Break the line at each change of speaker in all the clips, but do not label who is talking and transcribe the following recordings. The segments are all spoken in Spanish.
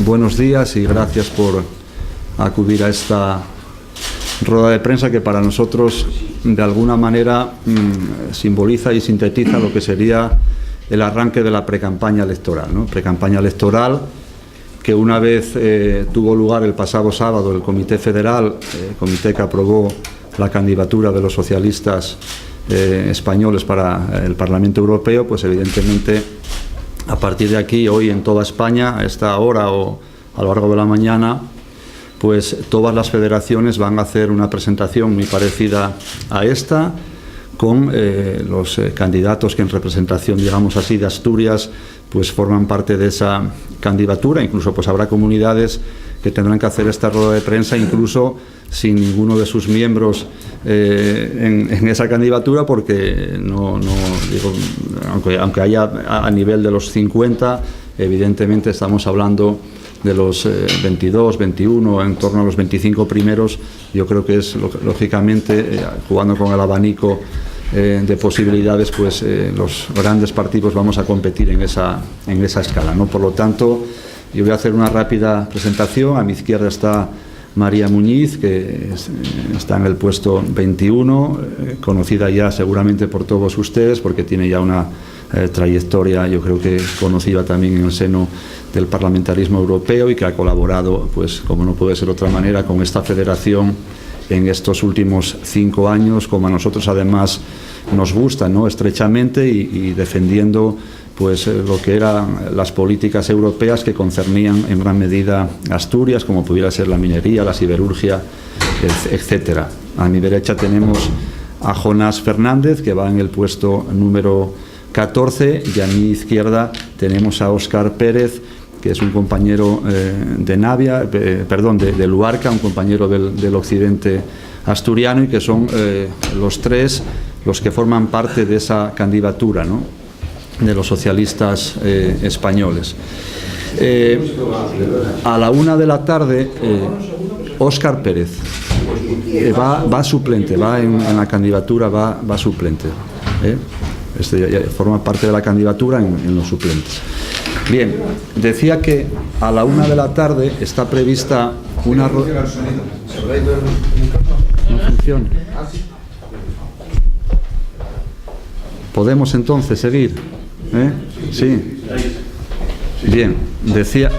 buenos días y gracias por acudir a esta rueda de prensa que para nosotros de alguna manera simboliza y sintetiza lo que sería el arranque de la precampaña electoral, ¿no? Precampaña electoral que una vez tuvo lugar el pasado sábado el Comité Federal, comité que aprobó la candidatura de los socialistas españoles para el Parlamento Europeo, pues evidentemente a partir de aquí, hoy en toda España, a esta hora o a lo largo de la mañana, pues todas las federaciones van a hacer una presentación muy parecida a esta, con los candidatos que en representación, digamos así, de Asturias, pues forman parte de esa candidatura. Incluso pues habrá comunidades que tendrán que hacer esta rueda de prensa incluso sin ninguno de sus miembros en esa candidatura, porque aunque haya a nivel de los 50, evidentemente estamos hablando de los 22, 21, en torno a los 25 primeros. Yo creo que es, lógicamente, jugando con el abanico de posibilidades, pues los grandes partidos vamos a competir en esa escala, ¿no? Por lo tanto, yo voy a hacer una rápida presentación. A mi izquierda está María Muñiz, que está en el puesto 21, conocida ya seguramente por todos ustedes, porque tiene ya una trayectoria, yo creo que conocida también en el seno del parlamentarismo europeo y que ha colaborado, pues como no puede ser de otra manera, con esta federación en estos últimos 5 años, como a nosotros además nos gusta, ¿no?, estrechamente y defendiendo pues lo que eran las políticas europeas que concernían en gran medida a Asturias, como pudiera ser la minería, la siderurgia, etcétera. A mi derecha tenemos a Jonás Fernández, que va en el puesto número 14, y a mi izquierda tenemos a Óscar Pérez, que es un compañero de Navia, de Luarca, un compañero del occidente asturiano, y que son los tres los que forman parte de esa candidatura, ¿no?, de los socialistas españoles. A la 1 de la tarde, Óscar Pérez va suplente, va en la candidatura, va suplente. Forma parte de la candidatura en los suplentes. Bien, decía que a la 1 de la tarde está prevista una... ¿No funciona? ¿Podemos entonces seguir? Sí. Bien, decía,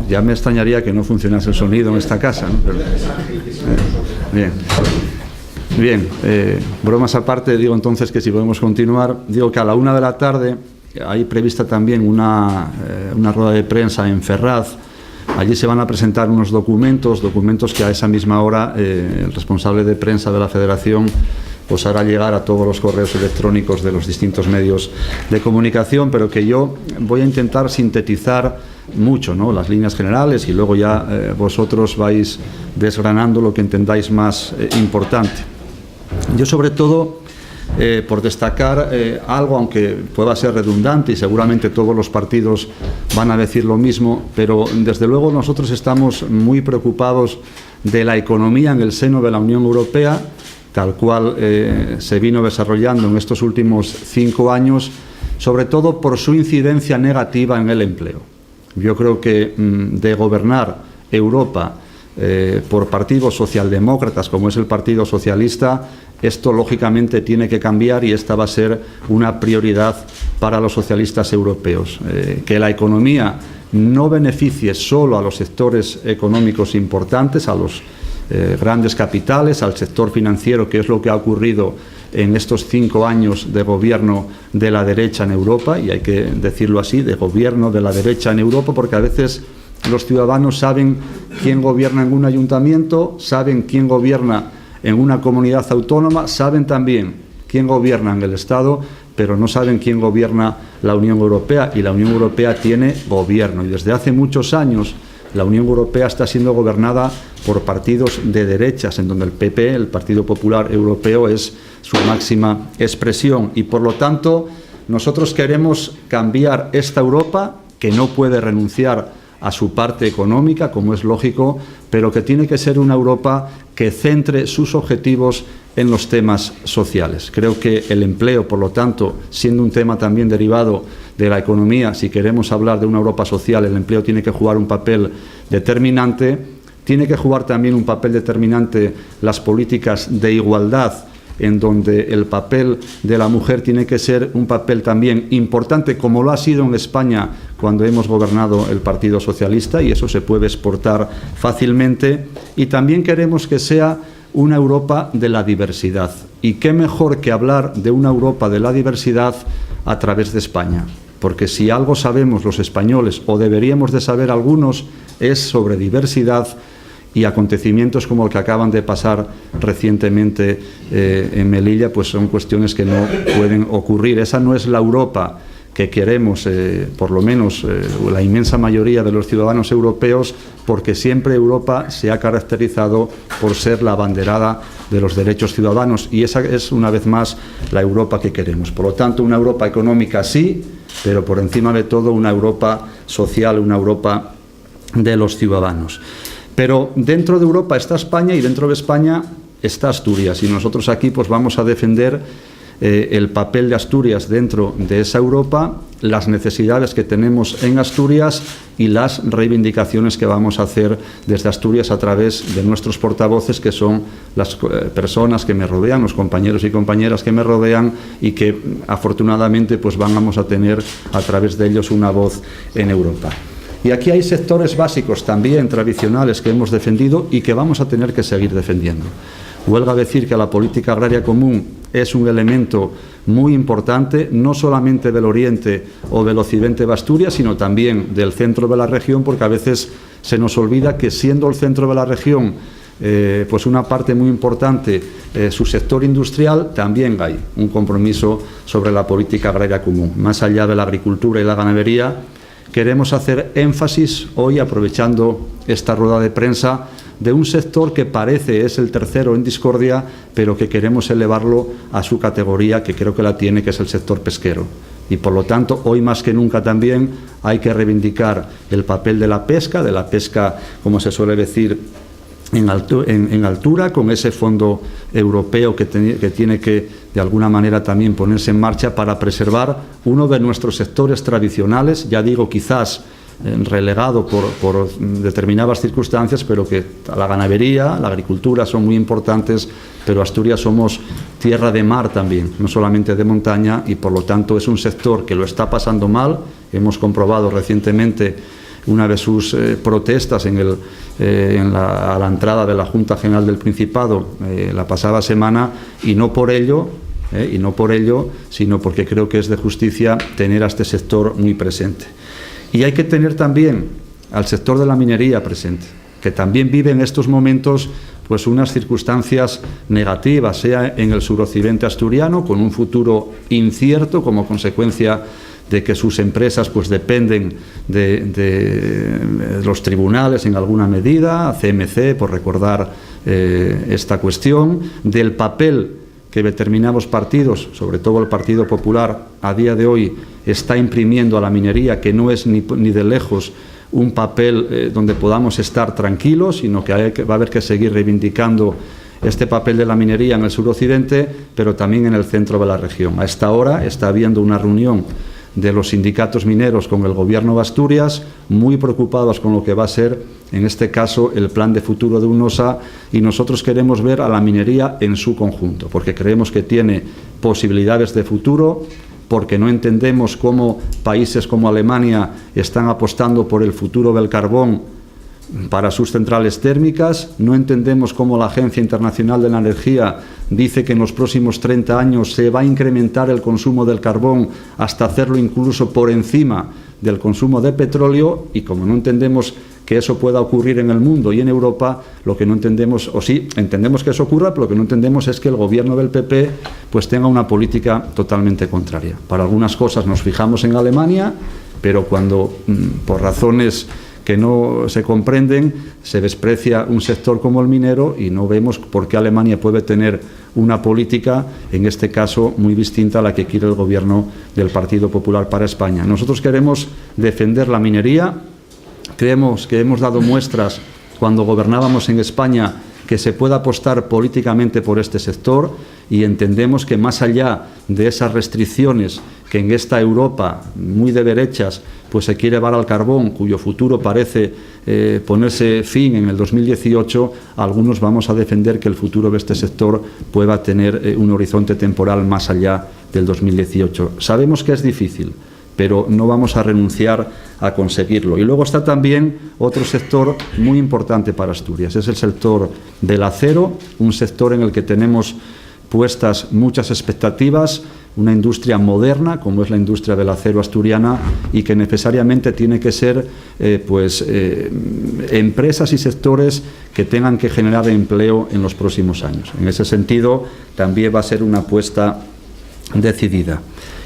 ya me extrañaría que no funcionase el sonido en esta casa, ¿no? Pero, bien, bromas aparte, digo entonces que si podemos continuar, digo que a la 1 de la tarde hay prevista también una rueda de prensa en Ferraz. Allí se van a presentar unos documentos que a esa misma hora el responsable de prensa de la Federación pues hará llegar a todos los correos electrónicos de los distintos medios de comunicación, pero que yo voy a intentar sintetizar mucho, ¿no?, las líneas generales, y luego ya vosotros vais desgranando lo que entendáis más importante. Yo, sobre todo, por destacar algo, aunque pueda ser redundante y seguramente todos los partidos van a decir lo mismo, pero desde luego nosotros estamos muy preocupados de la economía en el seno de la Unión Europea, tal cual se vino desarrollando en estos últimos 5 años, sobre todo por su incidencia negativa en el empleo. Yo creo que de gobernar Europa por partidos socialdemócratas, como es el Partido Socialista, esto lógicamente tiene que cambiar, y esta va a ser una prioridad para los socialistas europeos. Que la economía no beneficie solo a los sectores económicos importantes, a los grandes capitales, al sector financiero, que es lo que ha ocurrido en estos 5 años de gobierno de la derecha en Europa, y hay que decirlo así, de gobierno de la derecha en Europa, porque a veces los ciudadanos saben quién gobierna en un ayuntamiento, saben quién gobierna en una comunidad autónoma, saben también quién gobierna en el Estado, pero no saben quién gobierna la Unión Europea, y la Unión Europea tiene gobierno, y desde hace muchos años la Unión Europea está siendo gobernada por partidos de derechas, en donde el PP, el Partido Popular Europeo, es su máxima expresión, y por lo tanto nosotros queremos cambiar esta Europa, que no puede renunciar a su parte económica, como es lógico, pero que tiene que ser una Europa que centre sus objetivos en los temas sociales. Creo que el empleo, por lo tanto, siendo un tema también derivado de la economía, si queremos hablar de una Europa social, el empleo tiene que jugar un papel determinante. Tiene que jugar también un papel determinante las políticas de igualdad, en donde el papel de la mujer tiene que ser un papel también importante, como lo ha sido en España cuando hemos gobernado el Partido Socialista, y eso se puede exportar fácilmente. Y también queremos que sea una Europa de la diversidad. Y qué mejor que hablar de una Europa de la diversidad a través de España. Porque si algo sabemos los españoles, o deberíamos de saber algunos, es sobre diversidad, y acontecimientos como el que acaban de pasar recientemente en Melilla, pues son cuestiones que no pueden ocurrir. Esa no es la Europa que queremos, por lo menos la inmensa mayoría de los ciudadanos europeos, porque siempre Europa se ha caracterizado por ser la abanderada de los derechos ciudadanos, y esa es una vez más la Europa que queremos. Por lo tanto, una Europa económica sí, pero por encima de todo una Europa social, una Europa de los ciudadanos. Pero dentro de Europa está España, y dentro de España está Asturias, y nosotros aquí pues vamos a defender el papel de Asturias dentro de esa Europa, las necesidades que tenemos en Asturias y las reivindicaciones que vamos a hacer desde Asturias a través de nuestros portavoces, que son las personas que me rodean, los compañeros y compañeras que me rodean, y que afortunadamente pues vamos a tener a través de ellos una voz en Europa. Y aquí hay sectores básicos también tradicionales que hemos defendido y que vamos a tener que seguir defendiendo. Huelga decir que la política agraria común es un elemento muy importante, no solamente del oriente o del occidente de Asturias, sino también del centro de la región, porque a veces se nos olvida que, siendo el centro de la región pues una parte muy importante, su sector industrial, también hay un compromiso sobre la política agraria común. Más allá de la agricultura y la ganadería, queremos hacer énfasis hoy, aprovechando esta rueda de prensa, de un sector que parece es el tercero en discordia, pero que queremos elevarlo a su categoría, que creo que la tiene, que es el sector pesquero. Y por lo tanto, hoy más que nunca también hay que reivindicar el papel de la pesca, como se suele decir, en altura, con ese fondo europeo que tiene que, de alguna manera, también ponerse en marcha para preservar uno de nuestros sectores tradicionales, ya digo, quizás relegado por determinadas circunstancias, pero que la ganadería, la agricultura son muy importantes, pero Asturias somos tierra de mar también, no solamente de montaña, y por lo tanto es un sector que lo está pasando mal. Hemos comprobado recientemente una de sus protestas a la entrada de la Junta General del Principado la pasada semana, y no por ello, sino porque creo que es de justicia tener a este sector muy presente. Y hay que tener también al sector de la minería presente, que también vive en estos momentos pues unas circunstancias negativas, sea en el suroccidente asturiano, con un futuro incierto como consecuencia de que sus empresas pues dependen de los tribunales en alguna medida, CMC, por recordar esta cuestión, del papel que determinados partidos, sobre todo el Partido Popular, a día de hoy está imprimiendo a la minería, que no es ni de lejos un papel donde podamos estar tranquilos, sino que va a haber que seguir reivindicando este papel de la minería en el suroccidente, pero también en el centro de la región. A esta hora está habiendo una reunión de los sindicatos mineros con el Gobierno de Asturias, muy preocupados con lo que va a ser, en este caso, el plan de futuro de UNOSA, y nosotros queremos ver a la minería en su conjunto, porque creemos que tiene posibilidades de futuro, porque no entendemos cómo países como Alemania están apostando por el futuro del carbón para sus centrales térmicas. No entendemos cómo la Agencia Internacional de la Energía dice que en los próximos 30 años se va a incrementar el consumo del carbón hasta hacerlo incluso por encima del consumo de petróleo, y como no entendemos que eso pueda ocurrir en el mundo y en Europa, lo que no entendemos, o sí, entendemos que eso ocurra, pero lo que no entendemos es que el gobierno del PP pues tenga una política totalmente contraria. Para algunas cosas nos fijamos en Alemania, pero cuando por razones que no se comprenden se desprecia un sector como el minero, y no vemos por qué Alemania puede tener una política, en este caso, muy distinta a la que quiere el gobierno del Partido Popular para España. Nosotros queremos defender la minería. Creemos que hemos dado muestras, cuando gobernábamos en España, que se pueda apostar políticamente por este sector y entendemos que más allá de esas restricciones que en esta Europa muy de derechas pues se quiere llevar al carbón, cuyo futuro parece ponerse fin en el 2018, algunos vamos a defender que el futuro de este sector pueda tener un horizonte temporal más allá del 2018. Sabemos que es difícil, pero no vamos a renunciar a conseguirlo. Y luego está también otro sector muy importante para Asturias, es el sector del acero, un sector en el que tenemos puestas muchas expectativas, una industria moderna, como es la industria del acero asturiana, y que necesariamente tiene que ser empresas y sectores que tengan que generar empleo en los próximos años. En ese sentido, también va a ser una apuesta decidida.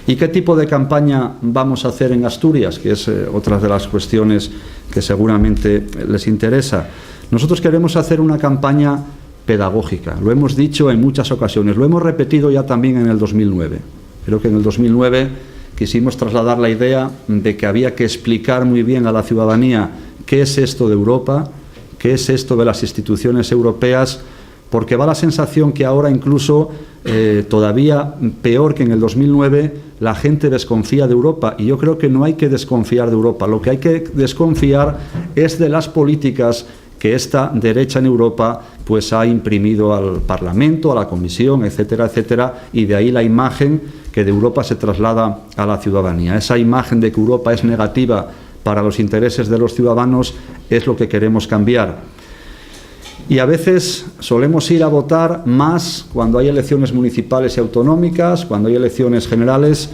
¿Y qué tipo de campaña vamos a hacer en Asturias? Que es otra de las cuestiones que seguramente les interesa. Nosotros queremos hacer una campaña pedagógica, lo hemos dicho en muchas ocasiones, lo hemos repetido ya también en el 2009. Creo que en el 2009 quisimos trasladar la idea de que había que explicar muy bien a la ciudadanía qué es esto de Europa, qué es esto de las instituciones europeas, porque va la sensación que ahora incluso todavía peor que en el 2009 la gente desconfía de Europa, y yo creo que no hay que desconfiar de Europa, lo que hay que desconfiar es de las políticas que esta derecha en Europa pues ha imprimido al Parlamento, a la Comisión, etcétera, etcétera, y de ahí la imagen que de Europa se traslada a la ciudadanía. Esa imagen de que Europa es negativa para los intereses de los ciudadanos es lo que queremos cambiar. Y a veces solemos ir a votar más cuando hay elecciones municipales y autonómicas, cuando hay elecciones generales,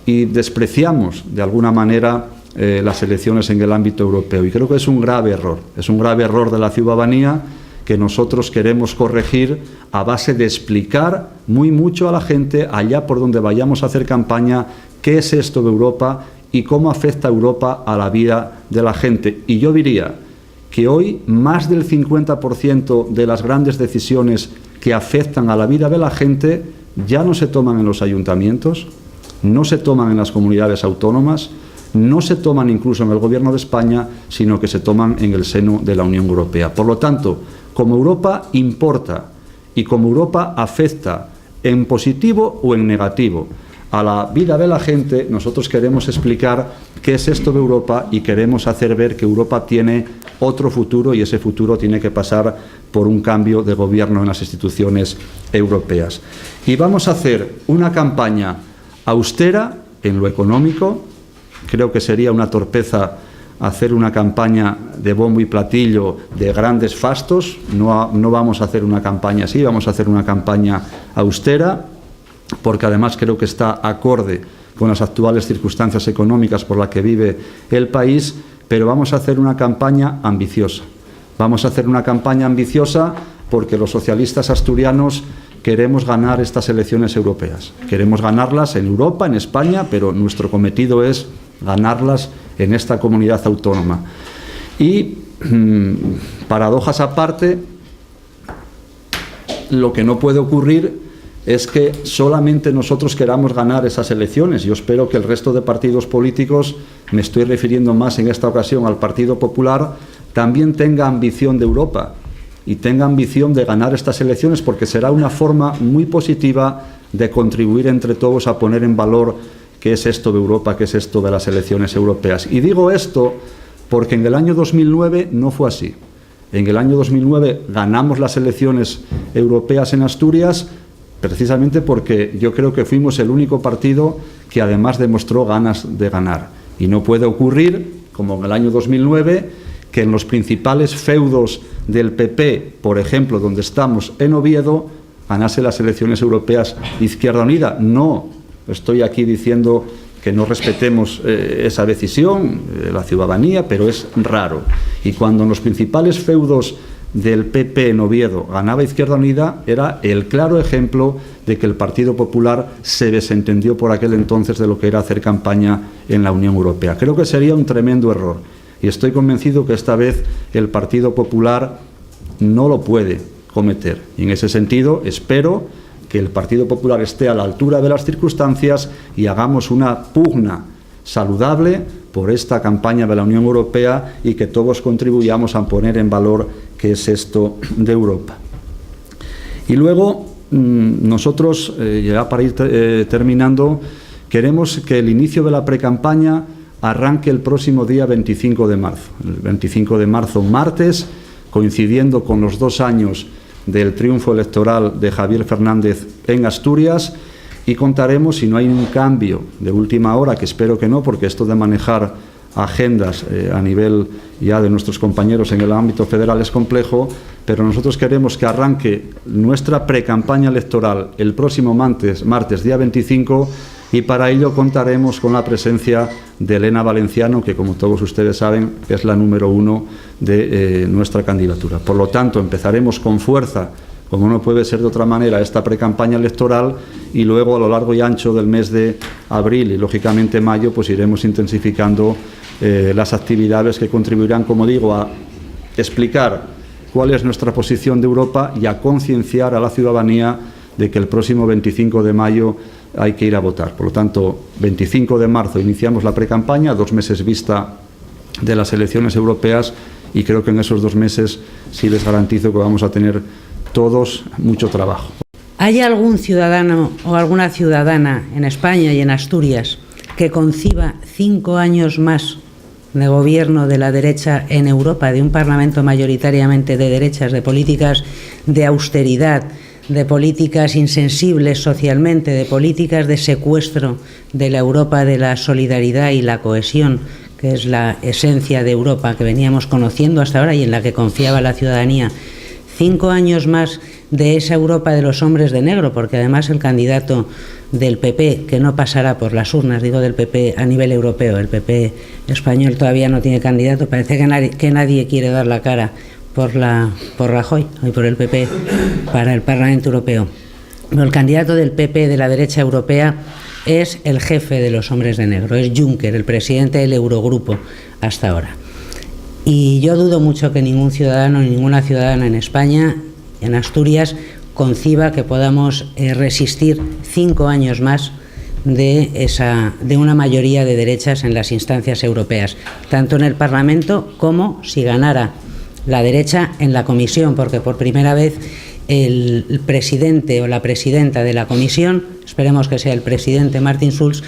y despreciamos de alguna manera las elecciones en el ámbito europeo. Y creo que es un grave error de la ciudadanía que nosotros queremos corregir a base de explicar muy mucho a la gente, allá por donde vayamos a hacer campaña, qué es esto de Europa y cómo afecta a Europa a la vida de la gente. Y yo diría que hoy más del 50% de las grandes decisiones que afectan a la vida de la gente ya no se toman en los ayuntamientos, no se toman en las comunidades autónomas, no se toman incluso en el Gobierno de España, sino que se toman en el seno de la Unión Europea. Por lo tanto, como Europa importa y como Europa afecta en positivo o en negativo a la vida de la gente, nosotros queremos explicar qué es esto de Europa y queremos hacer ver que Europa tiene otro futuro, y ese futuro tiene que pasar por un cambio de gobierno en las instituciones europeas. Y vamos a hacer una campaña austera en lo económico. Creo que sería una torpeza hacer una campaña de bombo y platillo de grandes fastos. No vamos a hacer una campaña así, vamos a hacer una campaña austera, porque además creo que está acorde con las actuales circunstancias económicas por las que vive el país, pero vamos a hacer una campaña ambiciosa. Vamos a hacer una campaña ambiciosa porque los socialistas asturianos queremos ganar estas elecciones europeas. Queremos ganarlas en Europa, en España, pero nuestro cometido es ganarlas en esta comunidad autónoma. Y, paradojas aparte, lo que no puede ocurrir es que solamente nosotros queramos ganar esas elecciones. Yo espero que el resto de partidos políticos, me estoy refiriendo más en esta ocasión al Partido Popular, también tenga ambición de Europa y tenga ambición de ganar estas elecciones, porque será una forma muy positiva de contribuir entre todos a poner en valor qué es esto de Europa, qué es esto de las elecciones europeas. Y digo esto porque en el año 2009 no fue así. En el año 2009 ganamos las elecciones europeas en Asturias, precisamente porque yo creo que fuimos el único partido que además demostró ganas de ganar. Y no puede ocurrir, como en el año 2009, que en los principales feudos del PP, por ejemplo, donde estamos en Oviedo, ganase las elecciones europeas Izquierda Unida. No estoy aquí diciendo que no respetemos esa decisión, la ciudadanía, pero es raro. Y cuando en los principales feudos del PP en Oviedo ganaba Izquierda Unida, era el claro ejemplo de que el Partido Popular se desentendió por aquel entonces de lo que era hacer campaña en la Unión Europea. Creo que sería un tremendo error, y estoy convencido que esta vez el Partido Popular no lo puede cometer. Y en ese sentido espero que el Partido Popular esté a la altura de las circunstancias y hagamos una pugna saludable por esta campaña de la Unión Europea y que todos contribuyamos a poner en valor qué es esto de Europa. Y luego, nosotros, ya para ir terminando, queremos que el inicio de la precampaña arranque el próximo día 25 de marzo. El 25 de marzo, martes, coincidiendo con los 2 años del triunfo electoral de Javier Fernández en Asturias, y contaremos, si no hay un cambio de última hora, que espero que no, porque esto de manejar agendas a nivel ya de nuestros compañeros en el ámbito federal es complejo, pero nosotros queremos que arranque nuestra precampaña electoral el próximo martes día 25, y para ello contaremos con la presencia de Elena Valenciano, que, como todos ustedes saben, es la número 1 de nuestra candidatura. Por lo tanto, empezaremos con fuerza, como no puede ser de otra manera, esta precampaña electoral, y luego a lo largo y ancho del mes de abril y lógicamente mayo, pues iremos intensificando las actividades que contribuirán, como digo, a explicar cuál es nuestra posición de Europa y a concienciar a la ciudadanía de que el próximo 25 de mayo hay que ir a votar. Por lo tanto, 25 de marzo iniciamos la precampaña, 2 meses vista de las elecciones europeas, y creo que en esos 2 meses sí les garantizo que vamos a tener todos mucho trabajo.
¿Hay algún ciudadano o alguna ciudadana en España y en Asturias que conciba 5 años más de gobierno de la derecha en Europa, de un Parlamento mayoritariamente de derechas, de políticas de austeridad, de políticas insensibles socialmente, de políticas de secuestro de la Europa de la solidaridad y la cohesión, que es la esencia de Europa que veníamos conociendo hasta ahora y en la que confiaba la ciudadanía? 5 años más de esa Europa de los hombres de negro, porque además el candidato del PP, que no pasará por las urnas, digo del PP a nivel europeo, el PP español todavía no tiene candidato, parece que nadie quiere dar la cara por Rajoy y por el PP para el Parlamento Europeo. Pero el candidato del PP de la derecha europea es el jefe de los hombres de negro, es Juncker, el presidente del Eurogrupo hasta ahora. Y yo dudo mucho que ningún ciudadano ni ninguna ciudadana en España, en Asturias, conciba que podamos resistir 5 años más de una mayoría de derechas en las instancias europeas, tanto en el Parlamento como, si ganara la derecha, en la Comisión, porque por primera vez el presidente o la presidenta de la Comisión, esperemos que sea el presidente Martin Schulz,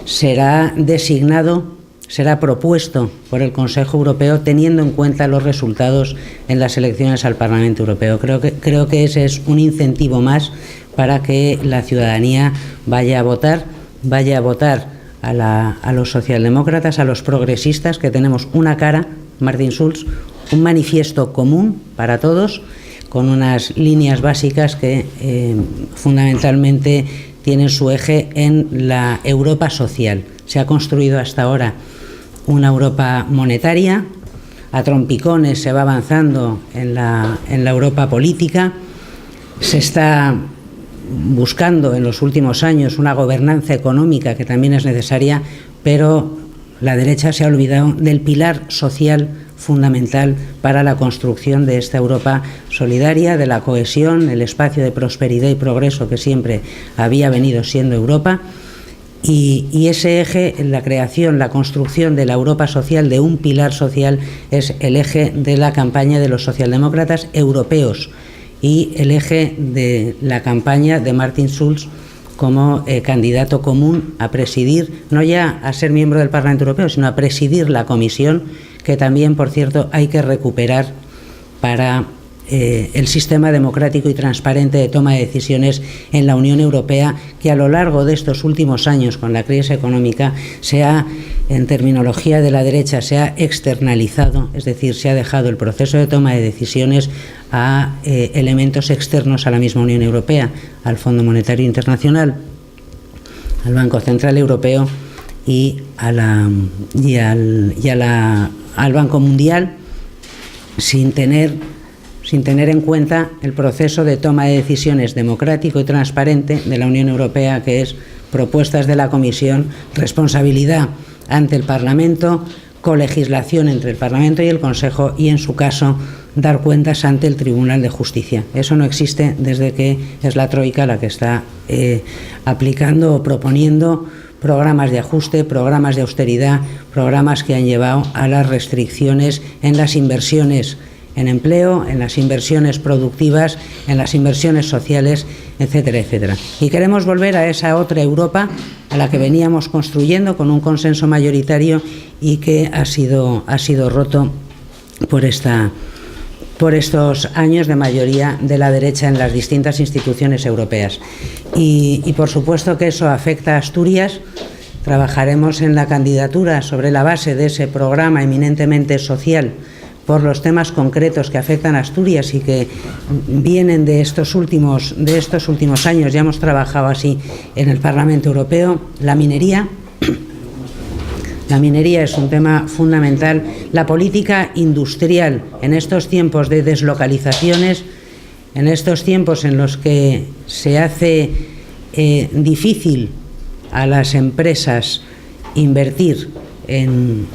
será propuesto por el Consejo Europeo teniendo en cuenta los resultados en las elecciones al Parlamento Europeo. Creo que ese es un incentivo más para que la ciudadanía vaya a votar a los socialdemócratas, a los progresistas, que tenemos una cara, Martin Schulz, un manifiesto común para todos, con unas líneas básicas que fundamentalmente tienen su eje en la Europa social. Se ha construido hasta ahora una Europa monetaria, a trompicones se va avanzando en la Europa política, se está buscando en los últimos años una gobernanza económica que también es necesaria, pero la derecha se ha olvidado del pilar social fundamental para la construcción de esta Europa solidaria, de la cohesión, el espacio de prosperidad y progreso que siempre había venido siendo Europa. Y ese eje, la creación, la construcción de la Europa social, de un pilar social, es el eje de la campaña de los socialdemócratas europeos y el eje de la campaña de Martin Schulz como candidato común a presidir, no ya a ser miembro del Parlamento Europeo, sino a presidir la Comisión, que también, por cierto, hay que recuperar para el sistema democrático y transparente de toma de decisiones en la Unión Europea, que a lo largo de estos últimos años, con la crisis económica, en terminología de la derecha, se ha externalizado, es decir, se ha dejado el proceso de toma de decisiones a elementos externos a la misma Unión Europea, al Fondo Monetario Internacional, al Banco Central Europeo y al Banco Mundial, sin tener en cuenta el proceso de toma de decisiones democrático y transparente de la Unión Europea, que es propuestas de la Comisión, responsabilidad ante el Parlamento, colegislación entre el Parlamento y el Consejo y, en su caso, dar cuentas ante el Tribunal de Justicia. Eso no existe desde que es la Troika la que está aplicando o proponiendo programas de ajuste, programas de austeridad, programas que han llevado a las restricciones en las inversiones en empleo, en las inversiones productivas, en las inversiones sociales, etcétera, etcétera. Y queremos volver a esa otra Europa a la que veníamos construyendo con un consenso mayoritario y que ha sido roto por estos años de mayoría de la derecha en las distintas instituciones europeas. Y por supuesto que eso afecta a Asturias. Trabajaremos en la candidatura sobre la base de ese programa eminentemente social por los temas concretos que afectan a Asturias y que vienen de estos últimos años. Ya hemos trabajado así en el Parlamento Europeo. La minería es un tema fundamental. La política industrial en estos tiempos de deslocalizaciones, en estos tiempos en los que se hace difícil a las empresas invertir en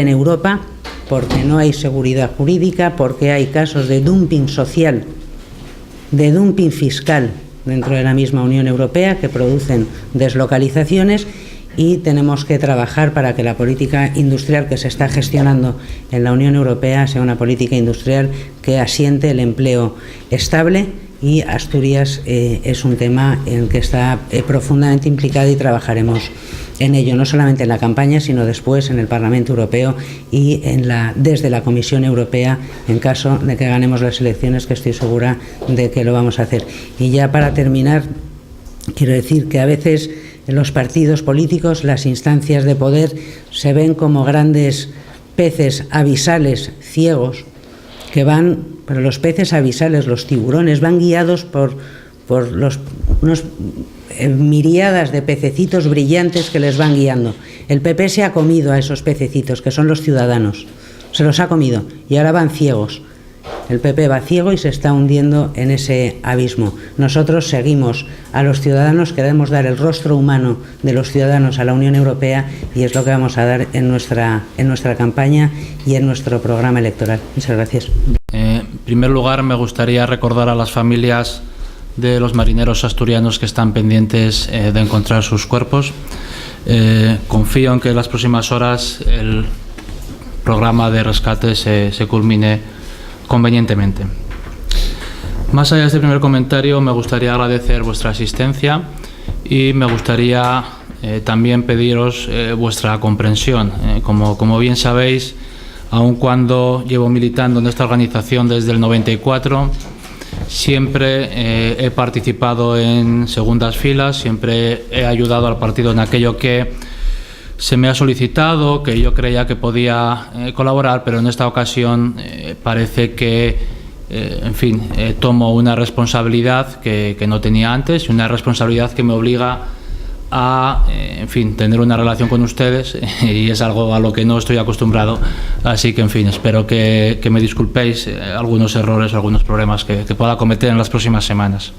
Europa, porque no hay seguridad jurídica, porque hay casos de dumping social, de dumping fiscal dentro de la misma Unión Europea que producen deslocalizaciones, y tenemos que trabajar para que la política industrial que se está gestionando en la Unión Europea sea una política industrial que asiente el empleo estable, y Asturias es un tema en el que está profundamente implicada y trabajaremos en ello, no solamente en la campaña, sino después en el Parlamento Europeo y desde la Comisión Europea, en caso de que ganemos las elecciones, que estoy segura de que lo vamos a hacer. Y ya para terminar, quiero decir que a veces en los partidos políticos las instancias de poder se ven como grandes peces abisales ciegos que van, pero los peces abisales, los tiburones, van guiados por unos miríadas de pececitos brillantes que les van guiando. El PP se ha comido a esos pececitos, que son los ciudadanos, se los ha comido y ahora van ciegos. El PP va ciego y se está hundiendo en ese abismo. Nosotros seguimos a los ciudadanos, queremos dar el rostro humano de los ciudadanos a la Unión Europea, y es lo que vamos a dar en nuestra campaña y en nuestro programa electoral. Muchas gracias.
En primer lugar, me gustaría recordar a las familias de los marineros asturianos que están pendientes de encontrar sus cuerpos. Confío en que en las próximas horas el programa de rescate se culmine convenientemente. Más allá de este primer comentario, me gustaría agradecer vuestra asistencia y me gustaría también pediros vuestra comprensión. Como bien sabéis, aun cuando llevo militando en esta organización desde el 94, siempre he participado en segundas filas, siempre he ayudado al partido en aquello que se me ha solicitado, que yo creía que podía colaborar, pero en esta ocasión parece que, tomo una responsabilidad que no tenía antes, y una responsabilidad que me obliga a, tener una relación con ustedes, y es algo a lo que no estoy acostumbrado. Así que, espero que me disculpéis algunos errores o algunos problemas que pueda cometer en las próximas semanas.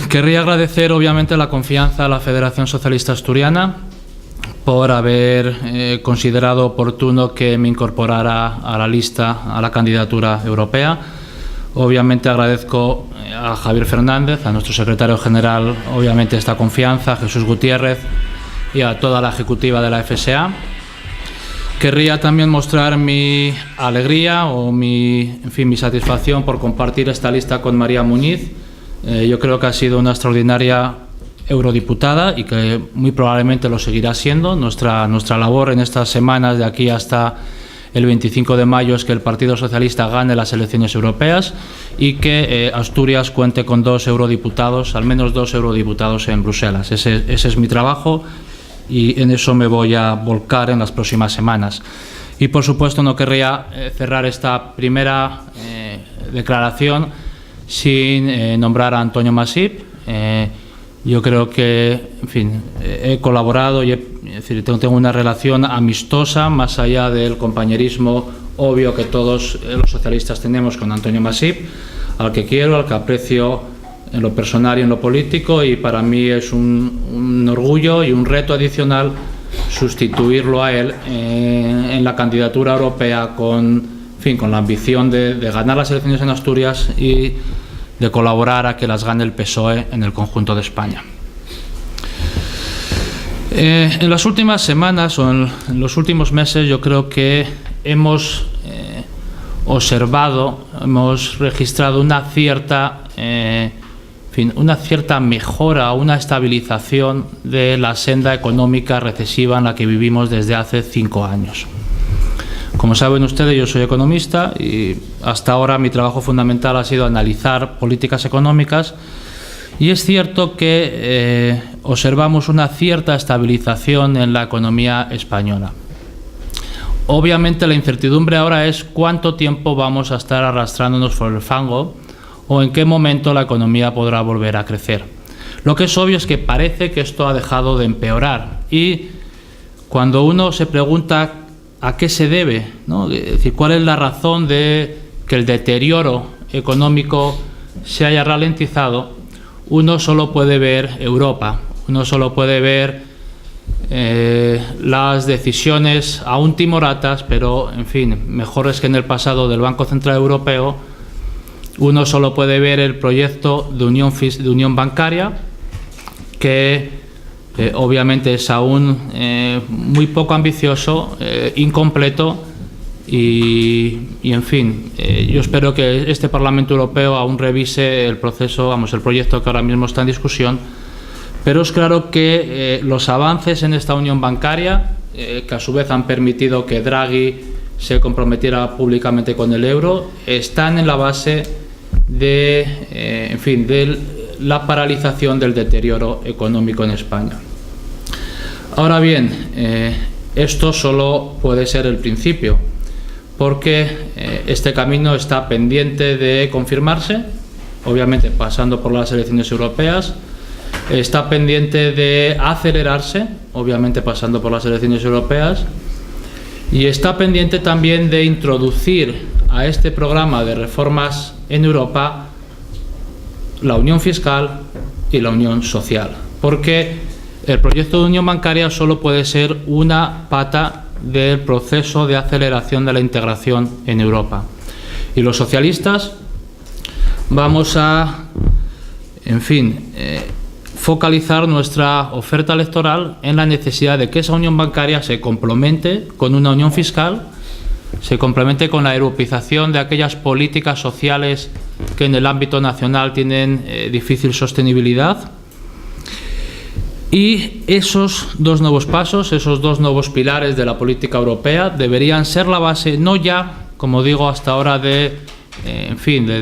Querría agradecer obviamente la confianza a la Federación Socialista Asturiana por haber considerado oportuno que me incorporara a la lista, a la candidatura europea. Obviamente agradezco a Javier Fernández, a nuestro secretario general, obviamente esta confianza, a Jesús Gutiérrez y a toda la ejecutiva de la FSA. Querría también mostrar mi alegría o mi satisfacción por compartir esta lista con María Muñiz. Yo creo que ha sido una extraordinaria eurodiputada y que muy probablemente lo seguirá siendo. Nuestra labor en estas semanas, de aquí hasta el 25 de mayo, es que el Partido Socialista gane las elecciones europeas y que Asturias cuente con 2 eurodiputados, al menos 2 eurodiputados en Bruselas. Ese es mi trabajo y en eso me voy a volcar en las próximas semanas. Y por supuesto no querría cerrar esta primera declaración sin nombrar a Antonio Masip. Yo creo que, he colaborado y tengo una relación amistosa, más allá del compañerismo obvio que todos los socialistas tenemos con Antonio Masip, al que quiero, al que aprecio en lo personal y en lo político, y para mí es un orgullo y un reto adicional sustituirlo a él en la candidatura europea con la ambición de ganar las elecciones en Asturias y de colaborar a que las gane el PSOE en el conjunto de España. En las últimas semanas o en los últimos meses, yo creo que hemos observado, hemos registrado una cierta mejora, una estabilización de la senda económica recesiva en la que vivimos desde hace 5 años. Como saben ustedes, yo soy economista y hasta ahora mi trabajo fundamental ha sido analizar políticas económicas, y es cierto que observamos una cierta estabilización en la economía española. Obviamente la incertidumbre ahora es cuánto tiempo vamos a estar arrastrándonos por el fango o en qué momento la economía podrá volver a crecer. Lo que es obvio es que parece que esto ha dejado de empeorar, y cuando uno se pregunta a qué se debe, ¿no? Es decir, cuál es la razón de que el deterioro económico se haya ralentizado, uno solo puede ver Europa, uno solo puede ver las decisiones aún timoratas, pero en fin, mejores que en el pasado, del Banco Central Europeo. Uno solo puede ver el proyecto de unión bancaria, que obviamente es aún muy poco ambicioso, incompleto, y en fin, yo espero que este Parlamento Europeo aún revise el proceso, el proyecto que ahora mismo está en discusión. Pero es claro que los avances en esta unión bancaria, que a su vez han permitido que Draghi se comprometiera públicamente con el euro, están en la base de la paralización del deterioro económico en España. Ahora bien, esto solo puede ser el principio, porque este camino está pendiente de confirmarse, obviamente pasando por las elecciones europeas. Está pendiente de acelerarse, obviamente pasando por las elecciones europeas, y está pendiente también de introducir a este programa de reformas en Europa la unión fiscal y la unión social, porque el proyecto de unión bancaria solo puede ser una pata del proceso de aceleración de la integración en Europa. Y los socialistas vamos a, focalizar nuestra oferta electoral en la necesidad de que esa unión bancaria se complemente con una unión fiscal, se complemente con la europeización de aquellas políticas sociales que en el ámbito nacional tienen difícil sostenibilidad. Y esos dos nuevos pasos, esos dos nuevos pilares de la política europea deberían ser la base, no ya, como digo hasta ahora, de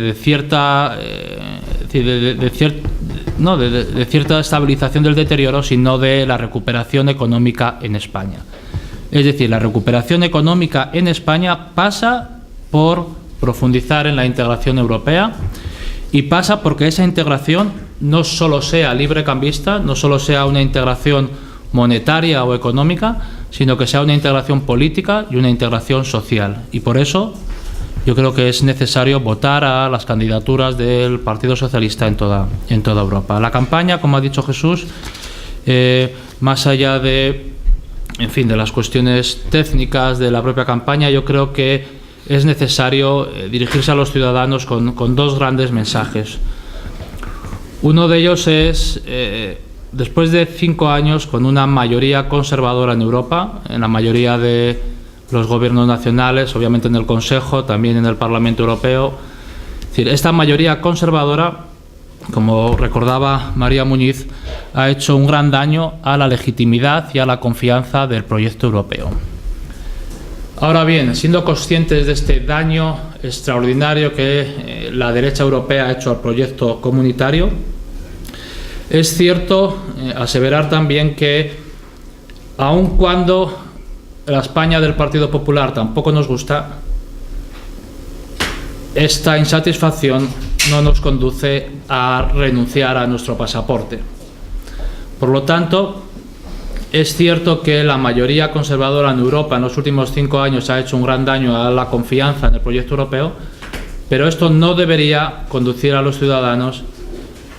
cierta estabilización del deterioro, sino de la recuperación económica en España. Es decir, la recuperación económica en España pasa por profundizar en la integración europea, y pasa porque esa integración no solo sea librecambista, no solo sea una integración monetaria o económica, sino que sea una integración política y una integración social. Y por eso yo creo que es necesario votar a las candidaturas del Partido Socialista en toda Europa. La campaña, como ha dicho Jesús, más allá de las cuestiones técnicas de la propia campaña, yo creo que es necesario dirigirse a los ciudadanos con dos grandes mensajes. Uno de ellos es, después de 5 años con una mayoría conservadora en Europa, en la mayoría de los gobiernos nacionales, obviamente en el Consejo, también en el Parlamento Europeo, es decir, esta mayoría conservadora, como recordaba María Muñiz, ha hecho un gran daño a la legitimidad y a la confianza del proyecto europeo. Ahora bien, siendo conscientes de este daño extraordinario que la derecha europea ha hecho al proyecto comunitario, es cierto aseverar también que, aun cuando la España del Partido Popular tampoco nos gusta, esta insatisfacción no nos conduce a renunciar a nuestro pasaporte. Por lo tanto, es cierto que la mayoría conservadora en Europa en los últimos 5 años ha hecho un gran daño a la confianza en el proyecto europeo, pero esto no debería conducir a los ciudadanos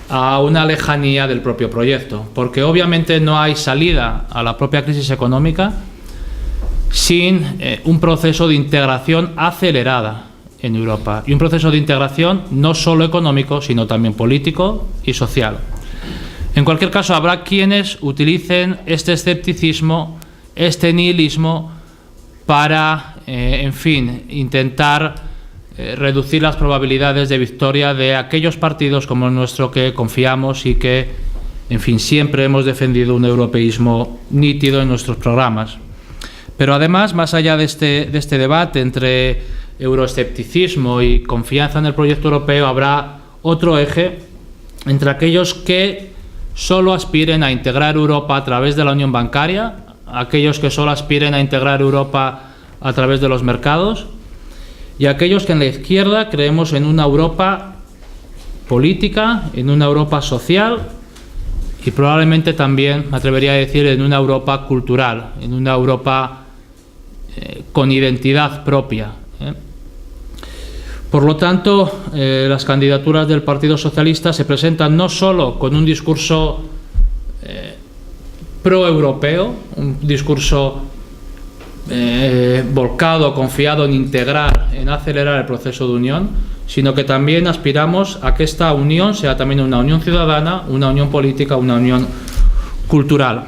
a una lejanía del propio proyecto, porque obviamente no hay salida a la propia crisis económica sin un proceso de integración acelerada en Europa, y un proceso de integración no solo económico, sino también político y social. En cualquier caso, habrá quienes utilicen este escepticismo, este nihilismo, para en fin, intentar reducir las probabilidades de victoria de aquellos partidos como el nuestro que confiamos y que, en fin, siempre hemos defendido un europeísmo nítido en nuestros programas. Pero además, más allá de este debate entre euroescepticismo y confianza en el proyecto europeo, habrá otro eje entre aquellos que solo aspiren a integrar Europa a través de la unión bancaria, aquellos que solo aspiren a integrar Europa a través de los mercados, y aquellos que en la izquierda creemos en una Europa política, en una Europa social y probablemente también, me atrevería a decir, en una Europa cultural, en una Europa con identidad propia. Por lo tanto, las candidaturas del Partido Socialista se presentan no solo con un discurso pro-europeo, un discurso volcado, confiado en integrar, en acelerar el proceso de unión, sino que también aspiramos a que esta unión sea también una unión ciudadana, una unión política, una unión cultural.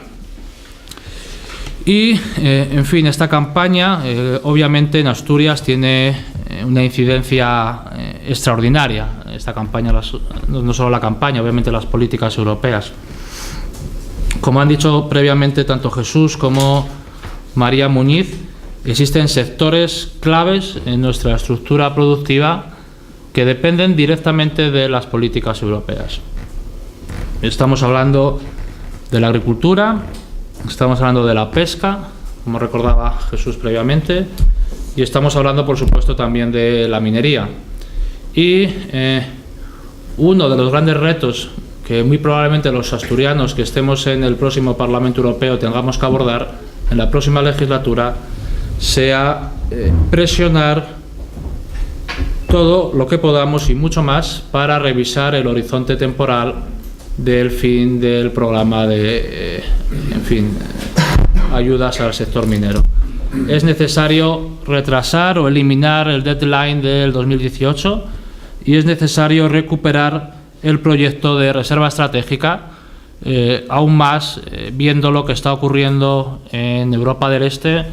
Y, en fin, esta campaña, obviamente en Asturias tiene una incidencia extraordinaria. Esta campaña, no solo la campaña, obviamente las políticas europeas. Como han dicho previamente tanto Jesús como María Muñiz, existen sectores claves en nuestra estructura productiva que dependen directamente de las políticas europeas. Estamos hablando de la agricultura, estamos hablando de la pesca, como recordaba Jesús previamente, y estamos hablando, por supuesto, también de la minería. Y uno de los grandes retos que muy probablemente los asturianos que estemos en el próximo Parlamento Europeo tengamos que abordar en la próxima legislatura sea presionar todo lo que podamos y mucho más para revisar el horizonte temporal del fin del programa de, ayudas al sector minero. Es necesario retrasar o eliminar el deadline del 2018 y es necesario recuperar el proyecto de reserva estratégica, aún más viendo lo que está ocurriendo en Europa del Este,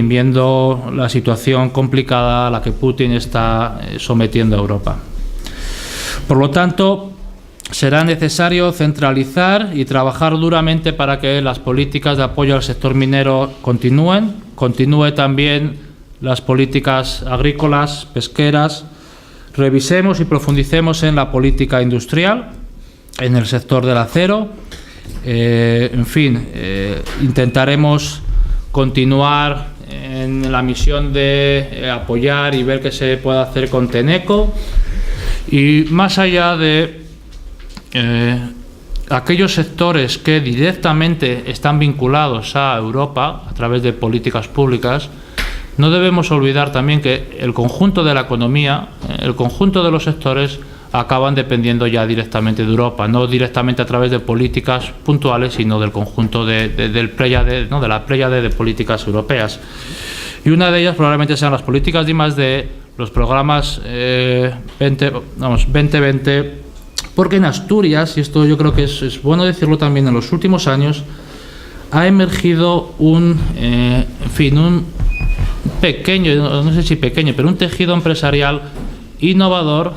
viendo la situación complicada a la que Putin está sometiendo a Europa. Por lo tanto, será necesario centralizar y trabajar duramente para que las políticas de apoyo al sector minero continúe también las políticas agrícolas, pesqueras, revisemos y profundicemos en la política industrial, en el sector del acero, intentaremos continuar en la misión de apoyar y ver qué se puede hacer con Tenneco, y más allá de aquellos sectores que directamente están vinculados a Europa a través de políticas públicas, no debemos olvidar también que el conjunto de la economía, el conjunto de los sectores acaban dependiendo ya directamente de Europa, no directamente a través de políticas puntuales, sino del conjunto de la pléyade de políticas europeas. Y una de ellas probablemente sean las políticas de I+D, los programas 2020, porque en Asturias, y esto yo creo que es bueno decirlo también, en los últimos años ha emergido un pequeño, no sé si pequeño, pero un tejido empresarial innovador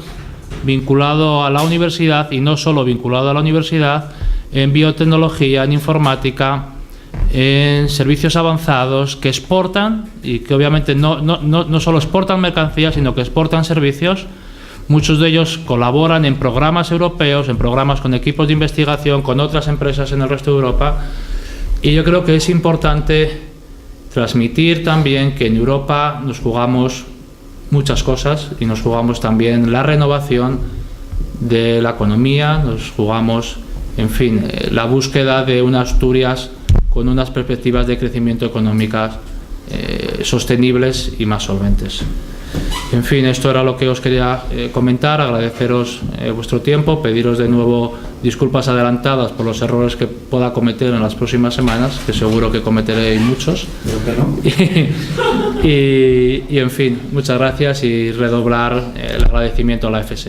vinculado a la universidad, y no solo vinculado a la universidad, en biotecnología, en informática, en servicios avanzados que exportan, y que obviamente no solo exportan mercancías, sino que exportan servicios. Muchos de ellos colaboran en programas europeos, en programas con equipos de investigación, con otras empresas en el resto de Europa, y yo creo que es importante transmitir también que en Europa nos jugamos muchas cosas, y nos jugamos también la renovación de la economía, nos jugamos, la búsqueda de una Asturias con unas perspectivas de crecimiento económicas sostenibles y más solventes. Esto era lo que os quería comentar, agradeceros vuestro tiempo, pediros de nuevo disculpas adelantadas por los errores que pueda cometer en las próximas semanas, que seguro que cometeré muchos. Y muchas gracias, y redoblar el agradecimiento a la FS.